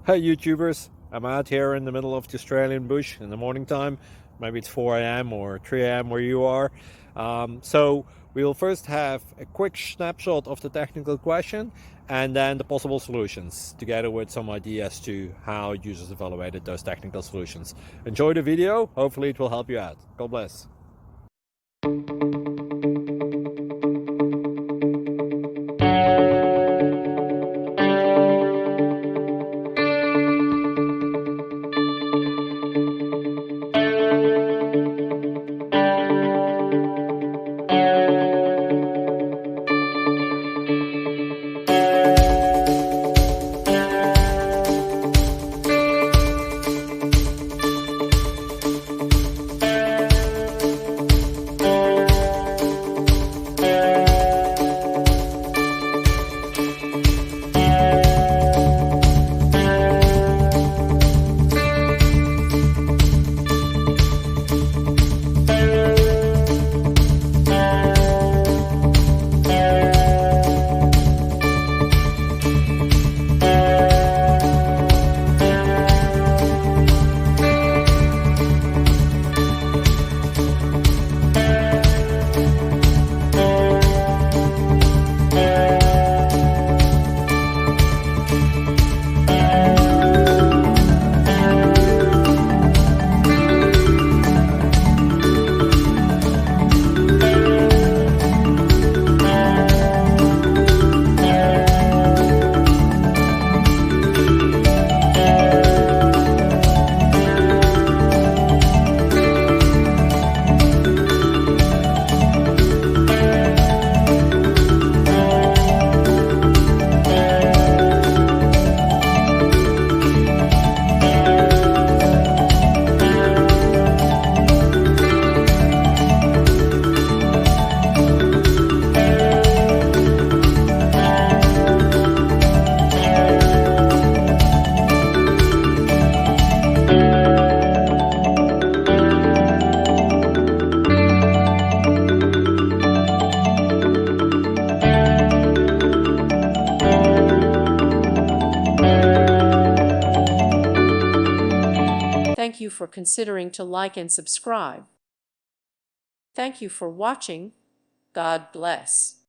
Hey YouTubers, I'm out here in the middle of the Australian bush in the morning time. Maybe it's 4 a.m. or 3 a.m. where you are. So we'll first have a quick snapshot of the technical question and then the possible solutions, together with some ideas to how users evaluated those technical solutions. Enjoy the video, hopefully it will help you out. God bless. Thank you for considering to like and subscribe. Thank you for watching. God bless.